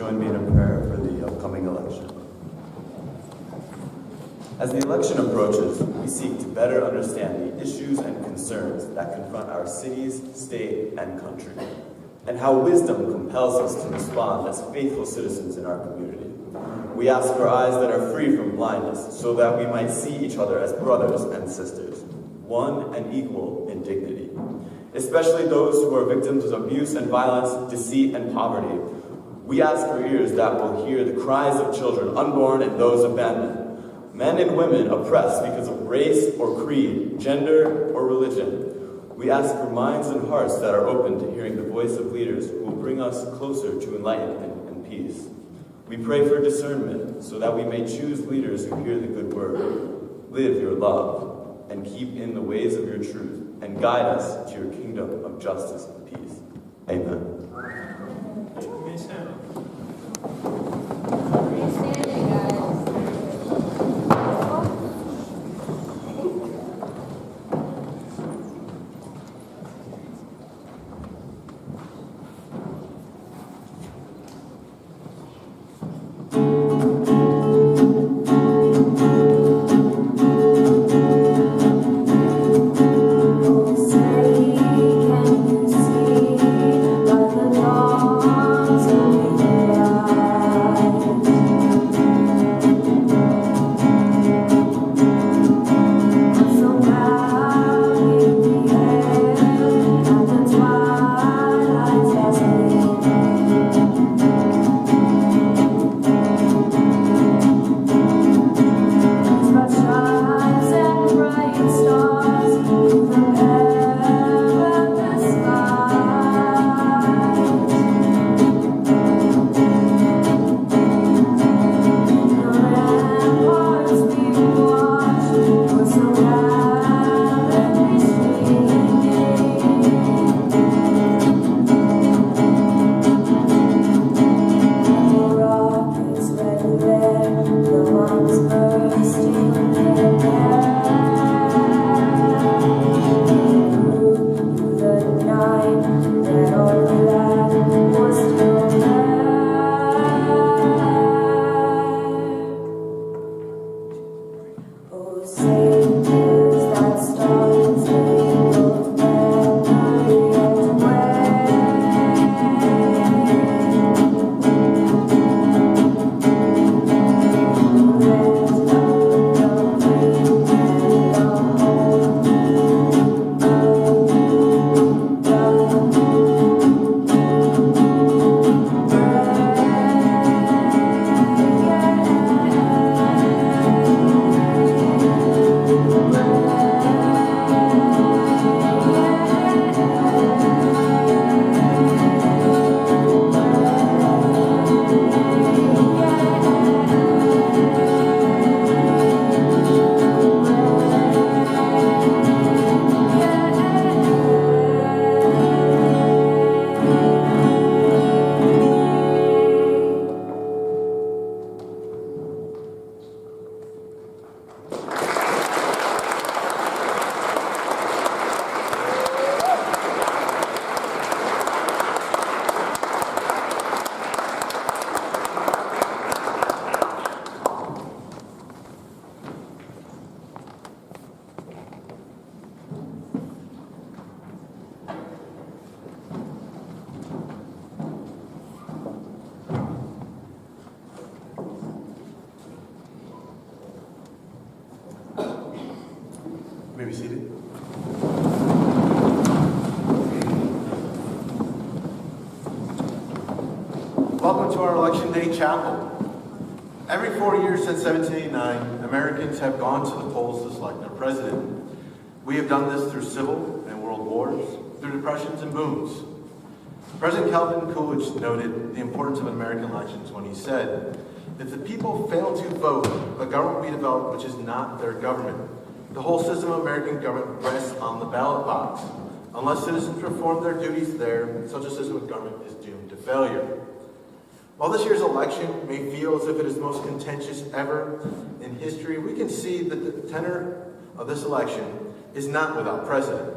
join me in a prayer for the upcoming election. As the election approaches, we seek to better understand the issues and concerns that confront our cities, state, and country, and how wisdom compels us to respond as faithful citizens in our community. We ask for eyes that are free from blindness, so that we might see each other as brothers and sisters, one and equal in dignity, especially those who are victims of abuse and violence, deceit and poverty. We ask for ears that will hear the cries of children unborn and those abandoned, men and women oppressed because of race or creed, gender or religion. We ask for minds and hearts that are open to hearing the voice of leaders who will bring us closer to enlightenment and peace. We pray for discernment so that we may choose leaders who hear the good word, live your love, and keep in the ways of your truth, and guide us to your kingdom of justice and peace. Amen. Be seated. Welcome to our Election Day Chapel. Every 4 years since 1789, Americans have gone to the polls to select their president. We have done this through civil and world wars, through depressions and booms. President Calvin Coolidge noted the importance of American elections when he said, "If the people fail to vote, a government will be developed which is not their government. The whole system of American government rests on the ballot box. Unless citizens perform their duties there, such a system of government is doomed to failure." While this year's election may feel as if it is the most contentious ever in history, we can see that the tenor of this election is not without precedent.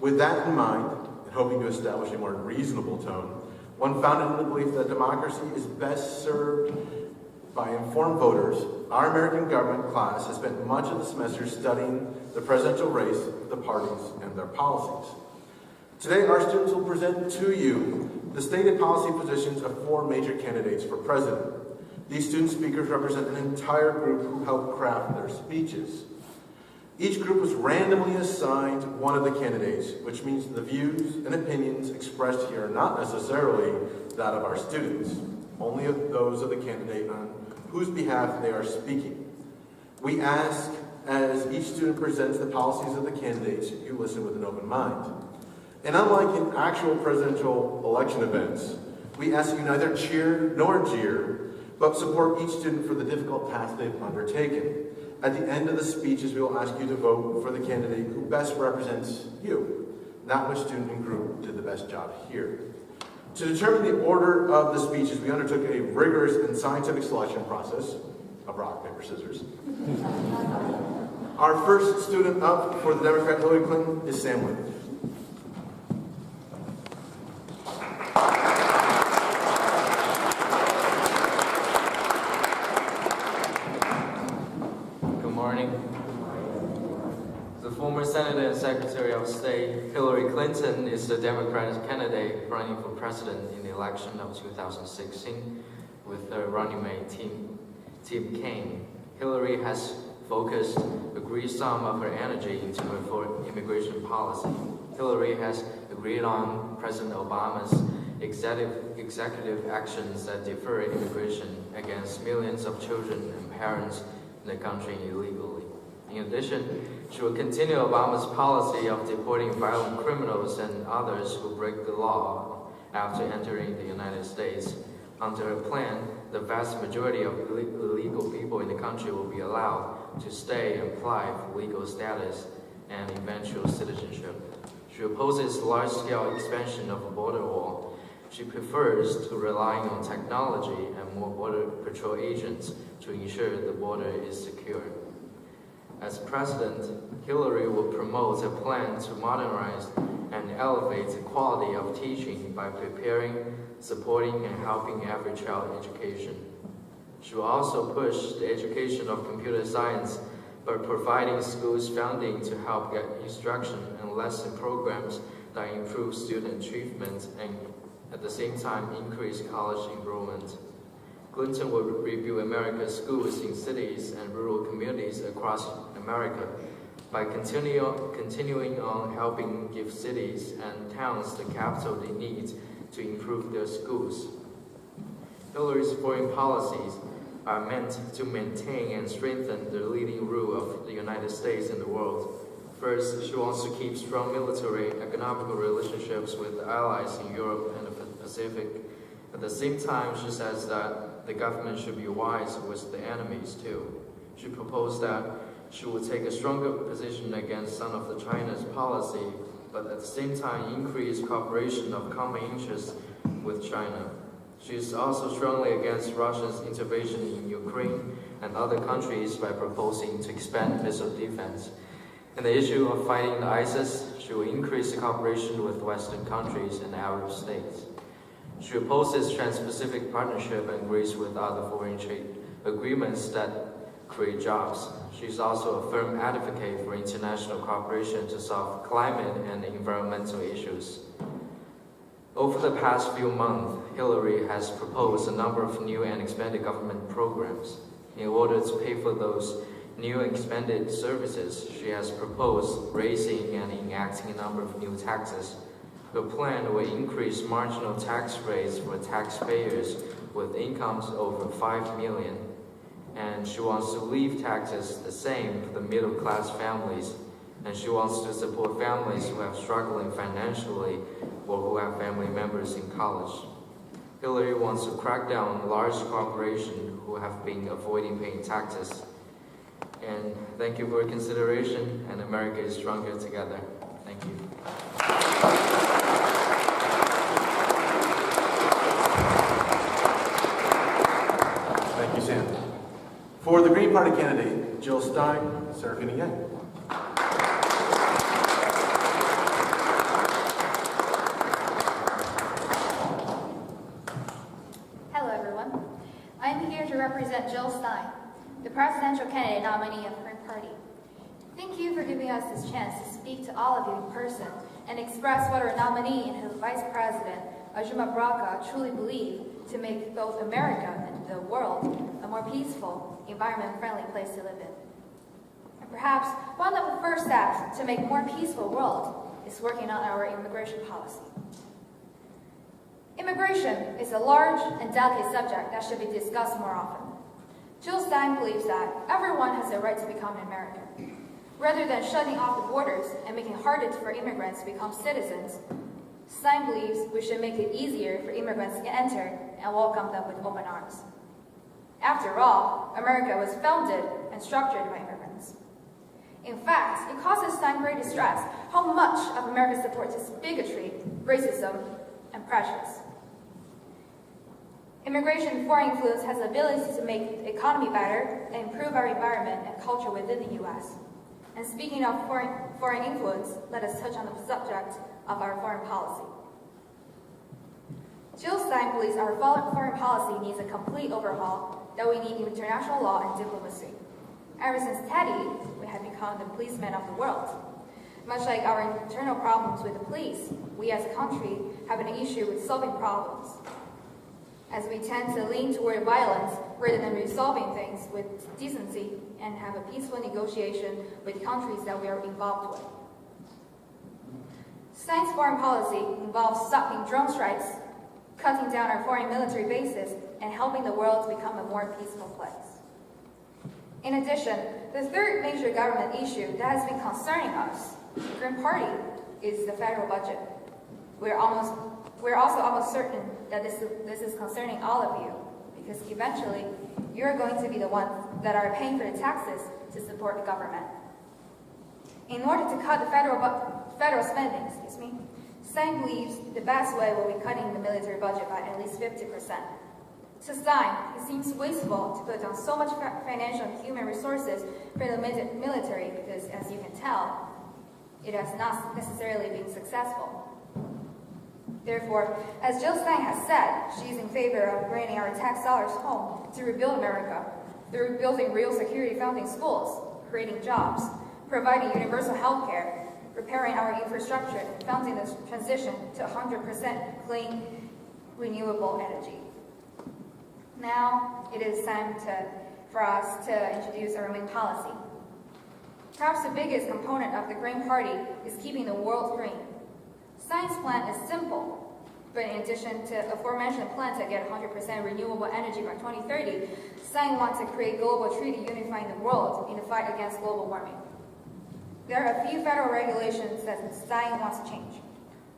With that in mind, and hoping to establish a more reasonable tone, One founded in the belief that democracy is best served by informed voters, our American government class has spent much of the semester studying the presidential race, the parties, and their policies. Today, our students will present to you the stated policy positions of 4 major candidates for president. These student speakers represent an entire group who helped craft their speeches. Each group was randomly assigned one of the candidates, which means the views and opinions expressed here are not necessarily that of our students, only of those of the candidate on whose behalf they are speaking. We ask, as each student presents the policies of the candidates, you listen with an open mind. And unlike in actual presidential election events, we ask you neither cheer nor jeer, but support each student for the difficult task they've undertaken. At the end of the speeches, we will ask you to vote for the candidate who best represents you, not which student and group did the best job here. To determine the order of the speeches, we undertook a rigorous and scientific selection process of rock, paper, scissors. Our first student up for the Democrat Hillary Clinton is Sam Wynn. Senator and Secretary of State Hillary Clinton is the Democratic candidate running for president in the election of 2016 with her running mate Tim Kaine. Hillary has focused a great sum of her energy into her immigration policy. Hillary has agreed on President Obama's executive actions that defer immigration against millions of children and parents in the country illegally. In addition, she will continue Obama's policy of deporting violent criminals and others who break the law after entering the United States. Under her plan, the vast majority of illegal people in the country will be allowed to stay and apply for legal status and eventual citizenship. She opposes large-scale expansion of a border wall. She prefers to rely on technology and more border patrol agents to ensure the border is secure. As president, Hillary will promote a plan to modernize and elevate the quality of teaching by preparing, supporting, and helping every child education. She will also push the education of computer science by providing schools funding to help get instruction and lesson programs that improve student achievement and at the same time increase college enrollment. Clinton will rebuild America's schools in cities and rural communities across America by continuing on helping give cities and towns the capital they need to improve their schools. Hillary's foreign policies are meant to maintain and strengthen the leading role of the United States in the world. First, she wants to keep strong military and economic relationships with allies in Europe and the Pacific. At the same time, she says that the government should be wise with the enemies too. She proposed that she would take a stronger position against some of China's policy, but at the same time increase cooperation of common interests with China. She is also strongly against Russia's intervention in Ukraine and other countries by proposing to expand missile defense. In the issue of fighting the ISIS, she will increase the cooperation with Western countries and Arab states. She opposes Trans-Pacific Partnership and agrees with other foreign trade agreements that create jobs. She's also a firm advocate for international cooperation to solve climate and environmental issues. Over the past few months, Hillary has proposed a number of new and expanded government programs. In order to pay for those new and expanded services, she has proposed raising and enacting a number of new taxes. Her plan will increase marginal tax rates for taxpayers with incomes over $5 million. And she wants to leave taxes the same for the middle-class families. And she wants to support families who are struggling financially or who have family members in college. Hillary wants to crack down on large corporations who have been avoiding paying taxes. And thank you for your consideration, and America is stronger together. Thank you. Thank you, Sam. For the Green Party candidate, Jill Stein, Serafina Yang. am here to represent Jill Stein, the presidential candidate nominee of her party. Thank you for giving us this chance to speak to all of you in person and express what our nominee and his vice president, Ajuma Braca, truly believe to make both America and the world a more peaceful, environment-friendly place to live in. And perhaps one of the first steps to make a more peaceful world is working on our immigration policy. Immigration is a large and delicate subject that should be discussed more often. Jill Stein believes that everyone has the right to become an American. Rather than shutting off the borders and making it harder for immigrants to become citizens, Stein believes we should make it easier for immigrants to enter and welcome them with open arms. After all, America was founded and structured by immigrants. In fact, it causes Stein great distress how much of America supports this bigotry, racism, and prejudice. Immigration and foreign influence has the ability to make the economy better and improve our environment and culture within the U.S. And speaking of foreign influence, let us touch on the subject of our foreign policy. Jill Stein believes our foreign policy needs a complete overhaul, that we need international law and diplomacy. Ever since Teddy, we have become the policeman of the world. Much like our internal problems with the police, we as a country have an issue with solving problems, as we tend to lean toward violence rather than resolving things with decency and have a peaceful negotiation with countries that we are involved with. Stein's foreign policy involves stopping drone strikes, cutting down our foreign military bases, and helping the world to become a more peaceful place. In addition, the third major government issue that has been concerning us, the Green Party, is the federal budget. We're also almost certain that this is concerning all of you, because eventually you're going to be the ones that are paying for the taxes to support the government. In order to cut the federal spending, Stein believes the best way will be cutting the military budget by at least 50%. To Stein, it seems wasteful to put down so much financial and human resources for the military because, as you can tell, it has not necessarily been successful. Therefore, as Jill Stein has said, she is in favor of bringing our tax dollars home to rebuild America through building real security founding schools, creating jobs, providing universal health care, repairing our infrastructure, and funding the transition to 100% clean, renewable energy. Now, it is time for us to introduce our main policy. Perhaps the biggest component of the Green Party is keeping the world green. Stein's plan is simple, but in addition to aforementioned plan to get 100% renewable energy by 2030, Stein wants to create a global treaty unifying the world in the fight against global warming. There are a few federal regulations that Stein wants to change.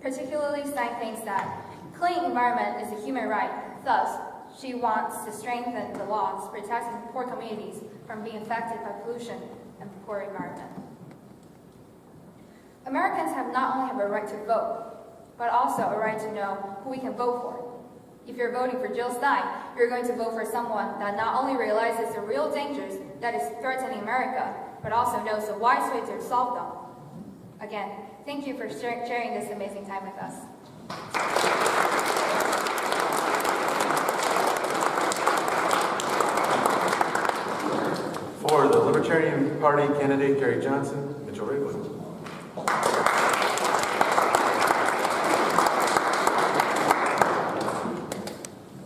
Particularly, Stein thinks that clean environment is a human right. Thus, she wants to strengthen the laws protecting poor communities from being affected by pollution and poor environment. Americans not only have a right to vote, but also a right to know who we can vote for. If you're voting for Jill Stein, you're going to vote for someone that not only realizes the real dangers that is threatening America, but also knows the wise way to solve them. Again, thank you for sharing this amazing time with us. For the Libertarian Party candidate, Gary Johnson, Mitchell Rigley.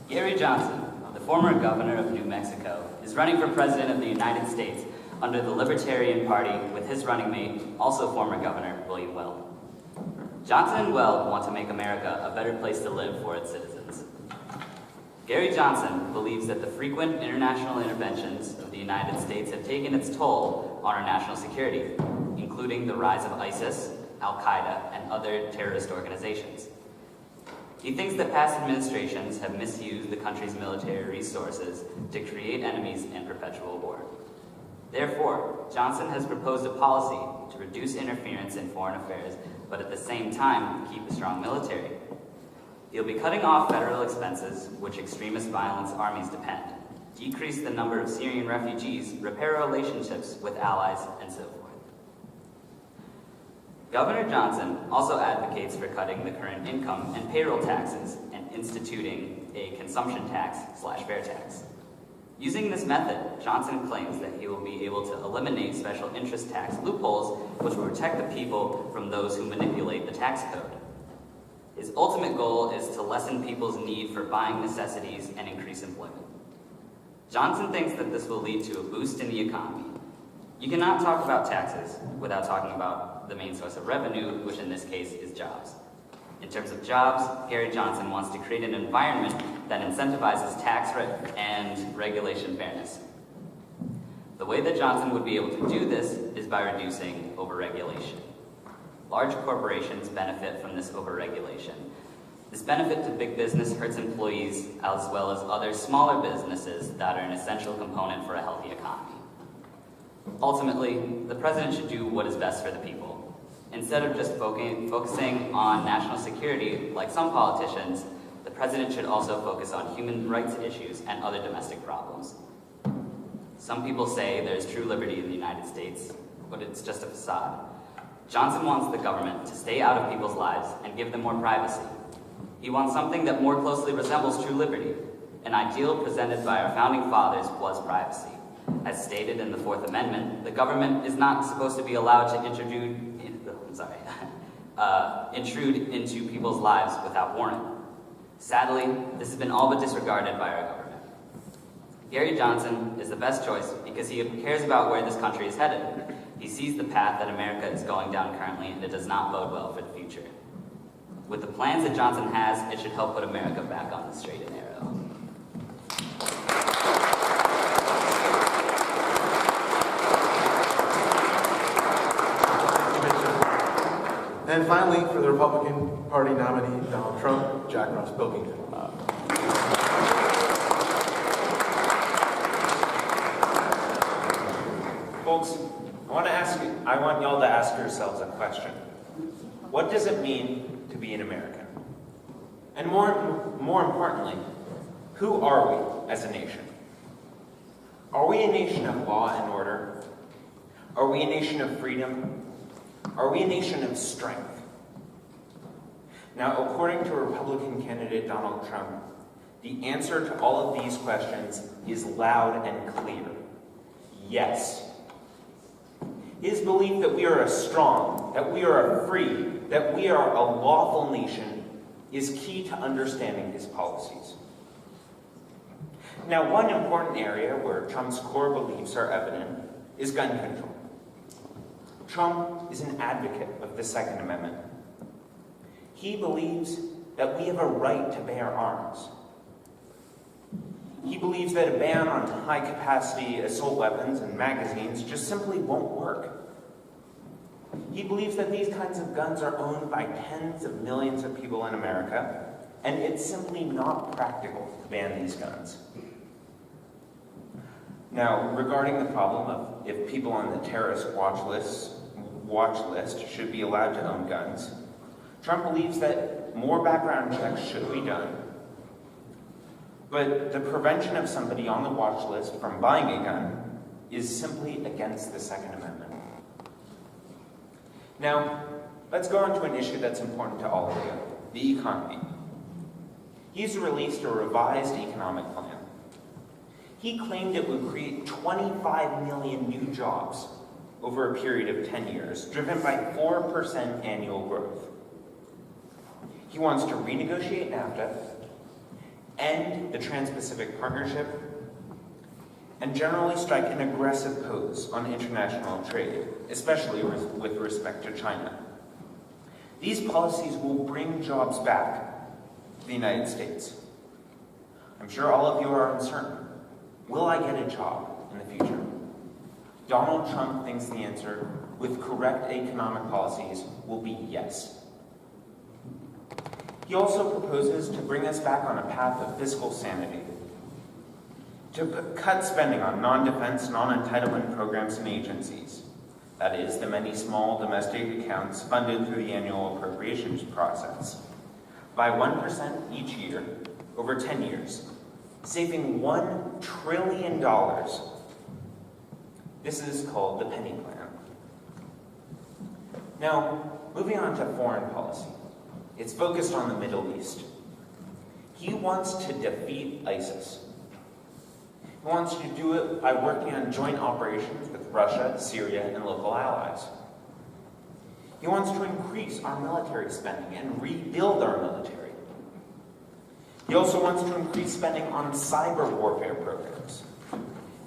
Gary Johnson, the former governor of New Mexico, is running for president of the United States under the Libertarian Party with his running mate, also former Governor William Weld. Johnson and Weld want to make America a better place to live for its citizens. Gary Johnson believes that the frequent international interventions of the United States have taken its toll on our national security, including the rise of ISIS, Al-Qaeda, and other terrorist organizations. He thinks that past administrations have misused the country's military resources to create enemies and perpetual war. Therefore, Johnson has proposed a policy to reduce interference in foreign affairs, but at the same time keep a strong military. He'll be cutting off federal expenses, which extremist violence armies depend, decrease the number of Syrian refugees, repair relationships with allies, and so forth. Governor Johnson also advocates for cutting the current income and payroll taxes and instituting a consumption tax/fair tax. Using this method, Johnson claims that he will be able to eliminate special interest tax loopholes which will protect the people from those who manipulate the tax code. His ultimate goal is to lessen people's need for buying necessities and increase employment. Johnson thinks that this will lead to a boost in the economy. You cannot talk about taxes without talking about the main source of revenue, which in this case is jobs. In terms of jobs, Gary Johnson wants to create an environment that incentivizes tax and regulation fairness. The way that Johnson would be able to do this is by reducing overregulation. Large corporations benefit from this overregulation. This benefit to big business hurts employees as well as other smaller businesses that are an essential component for a healthy economy. Ultimately, the president should do what is best for the people. Instead of just focusing on national security like some politicians, the president should also focus on human rights issues and other domestic problems. Some people say there's true liberty in the United States, but it's just a facade. Johnson wants the government to stay out of people's lives and give them more privacy. He wants something that more closely resembles true liberty. An ideal presented by our founding fathers was privacy. As stated in the Fourth Amendment, the government is not supposed to be allowed to intrude into people's lives without warrant. Sadly, this has been all but disregarded by our government. Gary Johnson is the best choice because he cares about where this country is headed. He sees the path that America is going down currently, and it does not bode well for the future. With the plans that Johnson has, it should help put America back on the straight and narrow. And finally, for the Republican Party nominee, Donald Trump, Jack Ross-Pilkington. Folks, I want y'all to ask yourselves a question. What does it mean to be an American? And more importantly, who are we as a nation? Are we a nation of law and order? Are we a nation of freedom? Are we a nation of strength? Now, according to Republican candidate Donald Trump, the answer to all of these questions is loud and clear. Yes. His belief that we are a strong, that we are a free, that we are a lawful nation is key to understanding his policies. Now, one important area where Trump's core beliefs are evident is gun control. Trump is an advocate of the Second Amendment. He believes that we have a right to bear arms. He believes that a ban on high-capacity assault weapons and magazines just simply won't work. He believes that these kinds of guns are owned by tens of millions of people in America, and it's simply not practical to ban these guns. Now, regarding the problem of if people on the terrorist watch list should be allowed to own guns, Trump believes that more background checks should be done. But the prevention of somebody on the watch list from buying a gun is simply against the Second Amendment. Now, let's go on to an issue that's important to all of you, the economy. He's released a revised economic plan. He claimed it would create 25 million new jobs over a period of 10 years, driven by 4% annual growth. He wants to renegotiate NAFTA, end the Trans-Pacific Partnership, and generally strike an aggressive pose on international trade, especially with respect to China. These policies will bring jobs back to the United States. I'm sure all of you are uncertain. Will I get a job in the future? Donald Trump thinks the answer, with correct economic policies, will be yes. He also proposes to bring us back on a path of fiscal sanity, to cut spending on non-defense, non-entitlement programs and agencies. That is, the many small domestic accounts funded through the annual appropriations process, by 1% each year over 10 years, saving $1 trillion. This is called the penny plan. Now, moving on to foreign policy. It's focused on the Middle East. He wants to defeat ISIS. He wants to do it by working on joint operations with Russia, Syria, and local allies. He wants to increase our military spending and rebuild our military. He also wants to increase spending on cyber warfare programs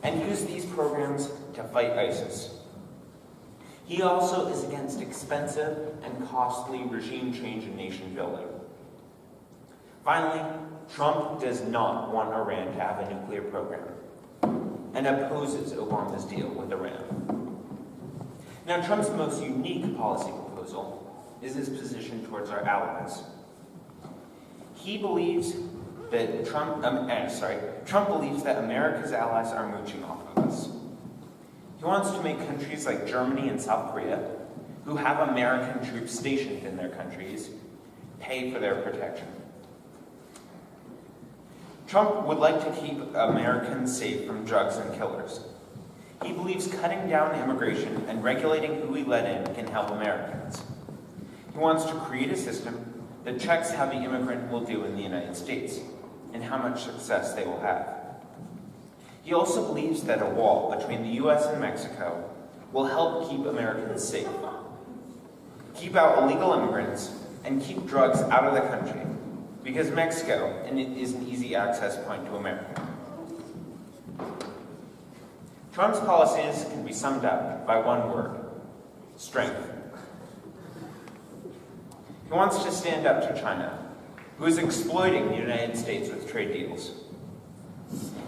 and use these programs to fight ISIS. He also is against expensive and costly regime change and nation building. Finally, Trump does not want Iran to have a nuclear program and opposes Obama's deal with Iran. Now, Trump's most unique policy proposal is his position towards our allies. He believes that Trump believes that America's allies are mooching off of us. He wants to make countries like Germany and South Korea, who have American troops stationed in their countries, pay for their protection. Trump would like to keep Americans safe from drugs and killers. He believes cutting down immigration and regulating who we let in can help Americans. He wants to create a system that checks how the immigrant will do in the United States and how much success they will have. He also believes that a wall between the US and Mexico will help keep Americans safe, keep out illegal immigrants, and keep drugs out of the country, because Mexico is an easy access point to America. Trump's policies can be summed up by one word: strength. He wants to stand up to China, who is exploiting the United States with trade deals.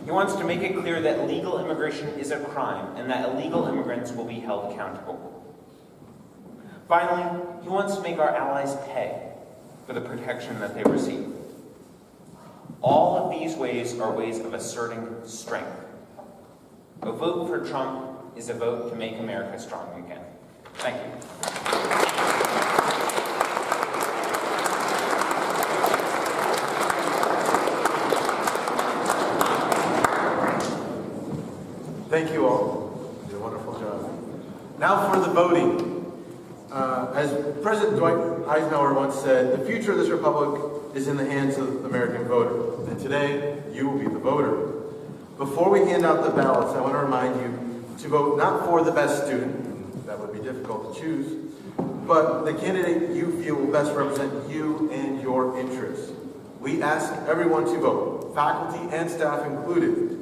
He wants to make it clear that legal immigration is a crime and that illegal immigrants will be held accountable. Finally, he wants to make our allies pay for the protection that they receive. All of these ways are ways of asserting strength. A vote for Trump is a vote to make America strong again. Thank you. Thank you all. You did a wonderful job. Now for the voting. As President Dwight Eisenhower once said, the future of this republic is in the hands of the American voter. And today, you will be the voter. Before we hand out the ballots, I want to remind you to vote not for the best student, that would be difficult to choose, but the candidate you feel will best represent you and your interests. We ask everyone to vote, faculty and staff included.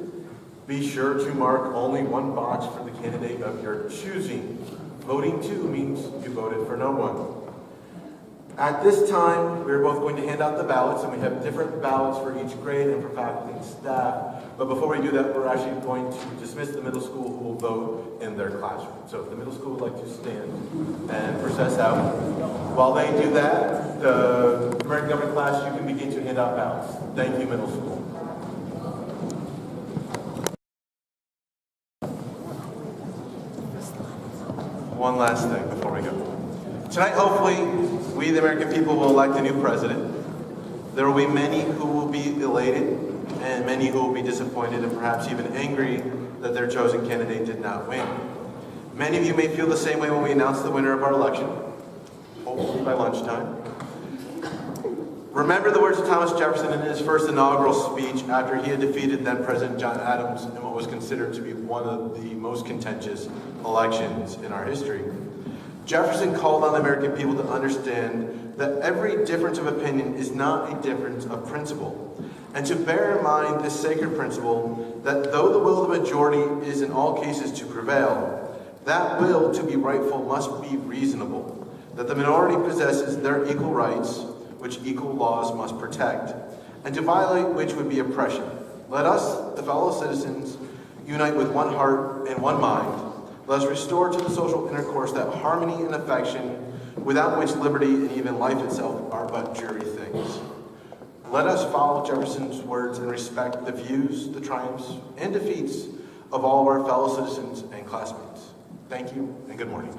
Be sure to mark only one box for the candidate of your choosing. Voting two means you voted for no one. At this time, we're both going to hand out the ballots, and we have different ballots for each grade and for faculty and staff. But before we do that, we're actually going to dismiss the middle school who will vote in their classroom. So if the middle school would like to stand and process out. While they do that, the American Government class, you can begin to hand out ballots. Thank you, middle school. One last thing before we go. Tonight, hopefully, we, the American people, will elect a new president. There will be many who will be elated and many who will be disappointed and perhaps even angry that their chosen candidate did not win. Many of you may feel the same way when we announce the winner of our election, hopefully by lunchtime. Remember the words of Thomas Jefferson in his first inaugural speech after he had defeated then President John Adams in what was considered to be one of the most contentious elections in our history. Jefferson called on the American people to understand that every difference of opinion is not a difference of principle, and to bear in mind this sacred principle that though the will of the majority is in all cases to prevail, that will to be rightful must be reasonable, that the minority possesses their equal rights, which equal laws must protect, and to violate which would be oppression. Let us, the fellow citizens, unite with one heart and one mind. Let us restore to the social intercourse that harmony and affection, without which liberty and even life itself are but dreary things. Let us follow Jefferson's words and respect the views, the triumphs, and defeats of all of our fellow citizens and classmates. Thank you, and good morning.